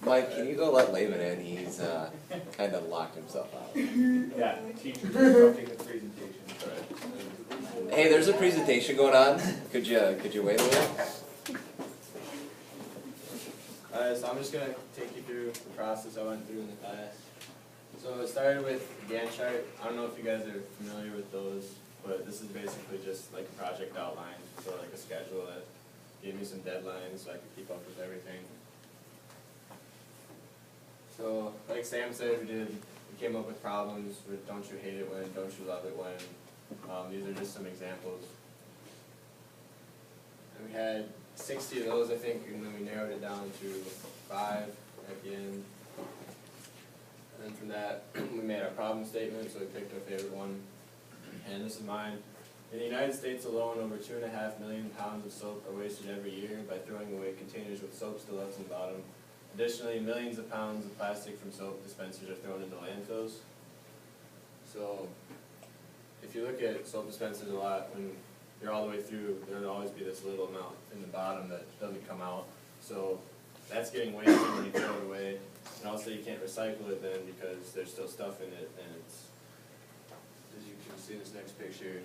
Mike, can you go let Layman in? He's kind of locked himself out. Yeah, teacher disrupting the presentation. Hey, there's a presentation going on. Could you wait a little? So I'm just going to take you through the process I went through in the class. So it started with Gantt chart. I don't know if you guys are familiar with those, but this is basically just like a project outline, so like a schedule that gave me some deadlines so I could keep up with everything. So like Sam said, we came up with problems with don't you hate it when, don't you love it when. These are just some examples. And we had 60 of those, I think, and then we narrowed it down to 5 at the end. And then from that, we made our problem statement, so we picked our favorite one. And this is mine. In the United States alone, over 2.5 million pounds of soap are wasted every year by throwing away containers with soap still on the bottom. Additionally, millions of pounds of plastic from soap dispensers are thrown into landfills. So, if you look at soap dispensers a lot, when you're all the way through, there'll always be this little amount in the bottom that doesn't come out. So, that's getting wasted when you throw it away. And also you can't recycle it then because there's still stuff in it, and it's, as you can see in this next picture,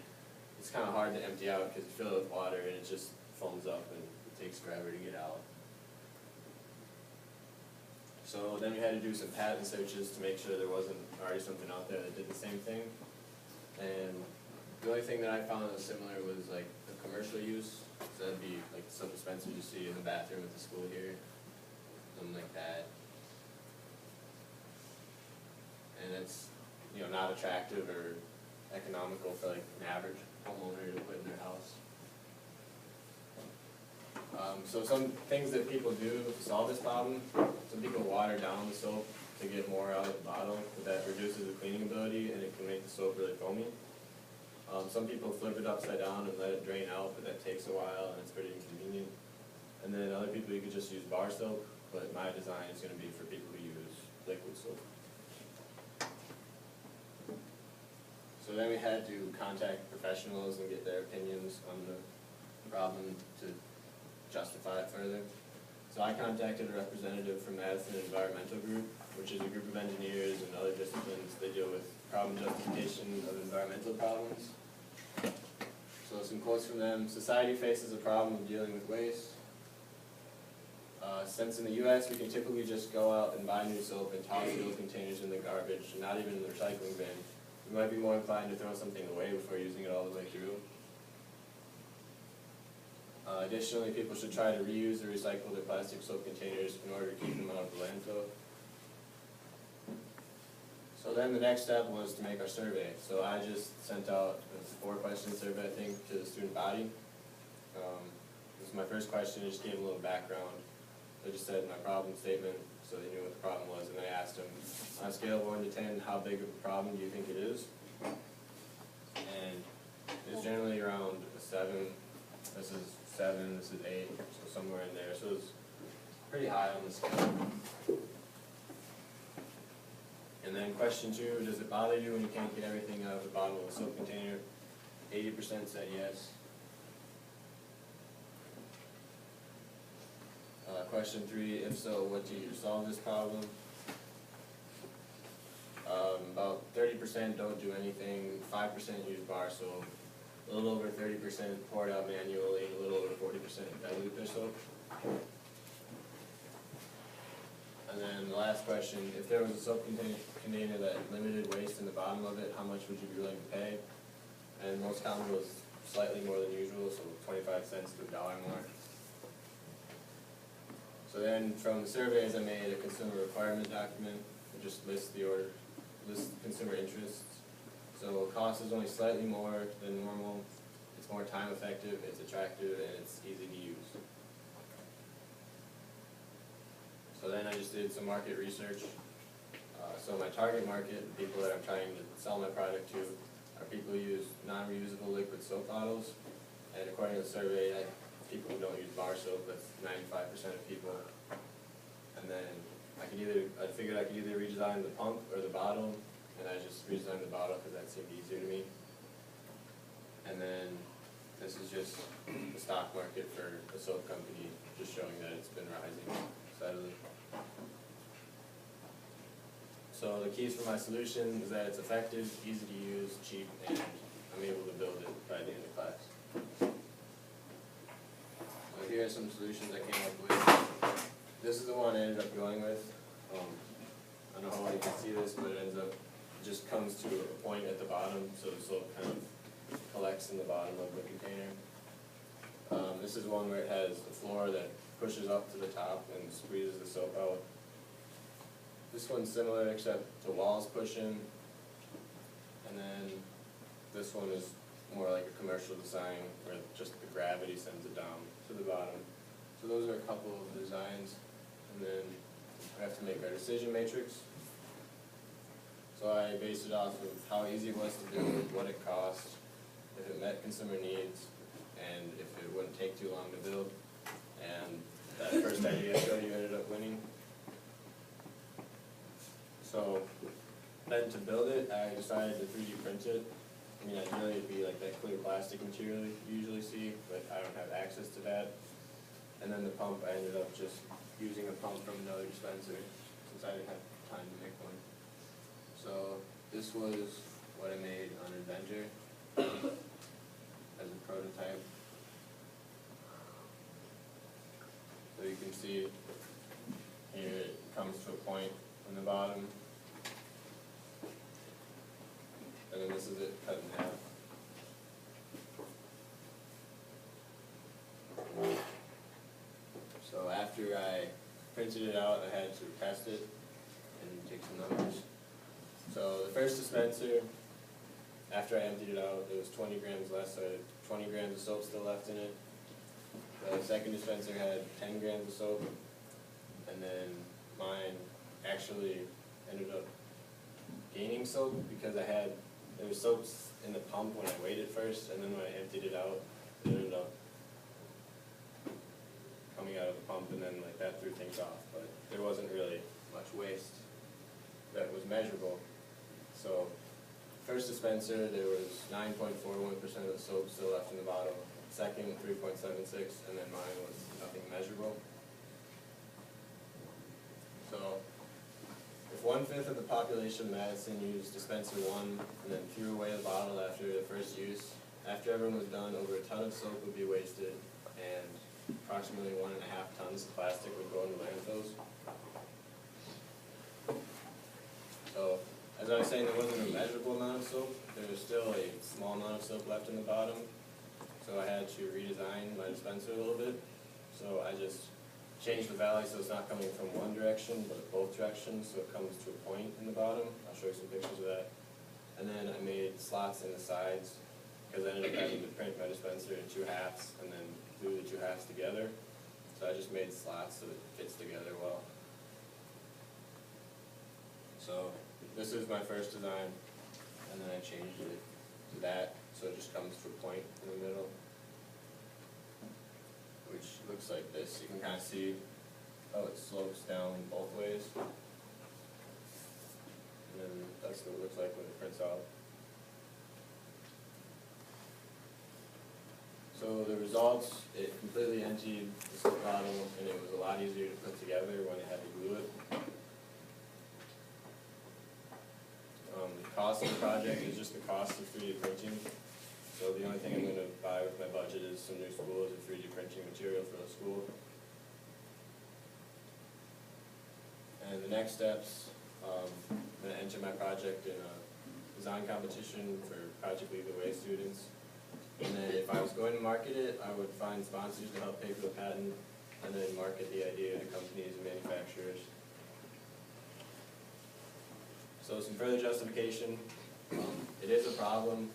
it's kind of hard to empty out because you fill it with water and it just foams up and it takes forever to get out. So then we had to do some patent searches to make sure there wasn't already something out there that did the same thing. And the only thing that I found that was similar was like the commercial use. So that'd be like some dispensers you see in the bathroom at the school here, something like that. And it's, you know, not attractive or economical for like an average homeowner to put in their house. So some things that people do to solve this problem, some people water down the soap to get more out of the bottle, but that reduces the cleaning ability and it can make the soap really foamy. Some people flip it upside down and let it drain out, but that takes a while and it's pretty inconvenient. And then other people, you could just use bar soap, but my design is going to be for people who use liquid soap. So then we had to contact professionals and get their opinions on the problem to justify it further. So I contacted a representative from Madison Environmental Group, which is a group of engineers and other disciplines. They deal with problem justification of environmental problems. So some quotes from them: society faces a problem of dealing with waste. Since in the U.S. we can typically just go out and buy new soap and toss the old containers in the garbage, not even in the recycling bin, we might be more inclined to throw something away before using it all the way through. Additionally, people should try to reuse or recycle their plastic soap containers in order to keep them out of the landfill. So then the next step was to make our survey. So I just sent out a 4-question survey, I think, to the student body. This is my first question. I just gave them a little background. I just said my problem statement, so they knew what the problem was, and I asked them, on a scale of 1 to 10, how big of a problem do you think it is? And it's generally around a 7. This is 7, this is 8, so somewhere in there. So it's pretty high on the scale. And then question 2, does it bother you when you can't get everything out of the bottom of a soap container? 80% said yes. Question 3, if so, what do you do to solve this problem? About 30% don't do anything, 5% use bar soap, a little over 30% pour it out manually, and a little over 40% dilute their soap. And then the last question, if there was a soap container that limited waste in the bottom of it, how much would you be willing to pay? And most common was slightly more than usual, so 25 cents to $1 more. So then from the surveys I made a consumer requirement document that just lists consumer interests. So cost is only slightly more than normal, it's more time effective, it's attractive, and it's easy to use. So then I just did some market research. So my target market, the people that I'm trying to sell my product to, are people who use non-reusable liquid soap bottles. And according to the survey, people who don't use bar soap, that's 95% of people. And then I figured I could either redesign the pump or the bottle, and I just redesigned the bottle because that seemed easier to me. And then this is just the stock market for a soap company, just showing that it's been rising steadily. So the keys for my solution is that it's effective, easy to use, cheap, and I'm able to build it by the end of class. So here are some solutions I came up with. This is the one I ended up going with. I don't know how well you can see this, but it ends up, it just comes to a point at the bottom, so the soap kind of collects in the bottom of the container. This is one where it has a floor that pushes up to the top and squeezes the soap out. This one's similar, except the walls push in, and then this one is more like a commercial design where just the gravity sends it down to the bottom. So those are a couple of designs, and then we have to make our decision matrix. So I based it off of how easy it was to build, what it cost, if it met consumer needs, and if it wouldn't take too long to build. And that first idea I showed you ended up winning. So then to build it, I decided to 3D print it. I mean, ideally it'd be like that clear plastic material you usually see, but I don't have access to that. And then the pump, I ended up just using a pump from another dispenser since I didn't have time to make one. So this was what I made on Inventor as a prototype. So you can see here it comes to a point in the bottom. And then this is it cut in half. So after I printed it out, I had to test it and take some numbers. So the first dispenser, after I emptied it out, it was 20 grams less, so I had 20 grams of soap still left in it. The second dispenser had 10 grams of soap, and then mine actually ended up gaining soap because there was soaps in the pump when I weighed it first, and then when I emptied it out, it ended up coming out of the pump, and then like that threw things off, but there wasn't really much waste that was measurable. So first dispenser, there was 9.41% of the soap still left in the bottle. Second, 3.76, and then mine was nothing measurable. So if 1/5 of the population of Madison used dispenser 1 and then threw away the bottle after the first use, after everyone was done, over a ton of soap would be wasted, and approximately 1.5 tons of plastic would go into landfills. So, as I was saying, there wasn't a measurable amount of soap. There was still a small amount of soap left in the bottom. So I had to redesign my dispenser a little bit. So I just changed the valley so it's not coming from one direction, but both directions, so it comes to a point in the bottom. I'll show you some pictures of that. And then I made slots in the sides, because I ended up having to print my dispenser in 2 halves, and then glue the 2 halves together. So I just made slots so it fits together well. So this is my first design, and then I changed it to that, so it just comes to a point in the middle, which looks like this. You can kind of see how it slopes down both ways. And then that's what it looks like when it prints out. So the results, it completely emptied the soap bottle, and it was a lot easier to put together when it had to glue it. The cost of the project is just the cost of 3D printing. So the only thing I'm going to buy with my budget is some new spools and 3D printing material for the school. And the next steps, I'm going to enter my project in a design competition for Project Lead the Way students. And then if I was going to market it, I would find sponsors to help pay for the patent, and then market the idea to companies and manufacturers. So some further justification, it is a problem.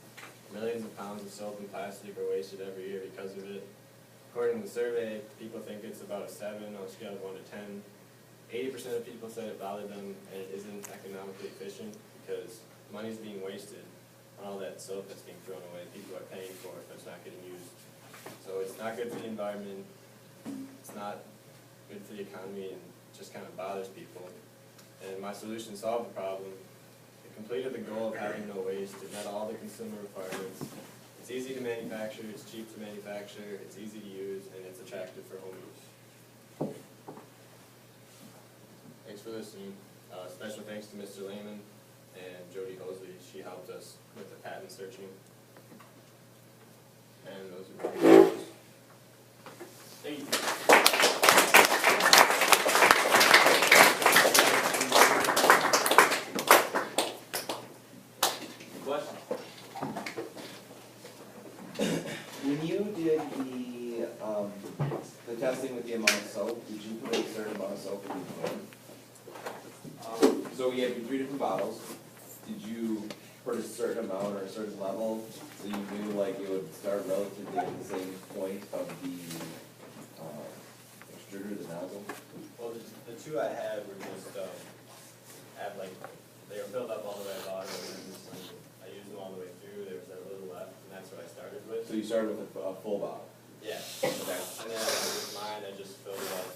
Millions of pounds of soap and plastic are wasted every year because of it. According to the survey, people think it's about a 7 on a scale of 1 to 10. 80% of people said it bothered them, and it isn't economically efficient because money's being wasted on all that soap that's being thrown away. People are paying for it, but it's not getting used. So it's not good for the environment, it's not good for the economy, and it just kind of bothers people. And my solution solved the problem. It completed the goal of having no waste. It met all the consumer requirements. It's easy to manufacture, it's cheap to manufacture, it's easy to use, and it's attractive for home use. Thanks for listening. Special thanks to Mr. Lehman and Jody Hosley, she helped us with the patent searching. And those are my questions. Thank you. Question? When you did the testing with the amount of soap, did you put a certain amount of soap in each one? So we had 3 different bottles. Did you put a certain amount or a certain level, so you knew like it would start relatively at the same point of the extruder, the nozzle? Well, the two I had were just, they were filled up all the way at the bottom, and then just, I used them all the way through, there was a little left, and that's what I started with. So you started with a full bottle? Yeah. Okay. And then with mine, I just filled it up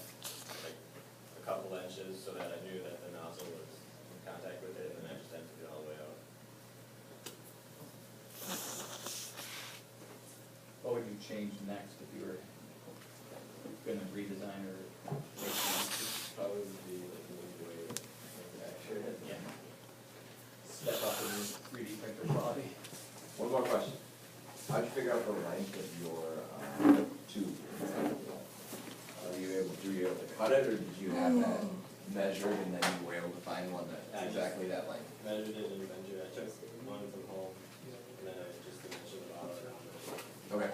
like a couple inches so that I knew that the nozzle was in contact with it, and then I just emptied it all the way out. What would you change next if you were gonna redesign or make changes? Probably would be like a new way to manufacture it. Yeah. Step up in your 3D printer quality. One more question. How'd you figure out the length of your tube? Were you able to cut it, or did you have that measured and then you were able to find one that's exactly that length? Measured it and measured it, I took one from home, and then I just dimensioned the bottle around it. Okay.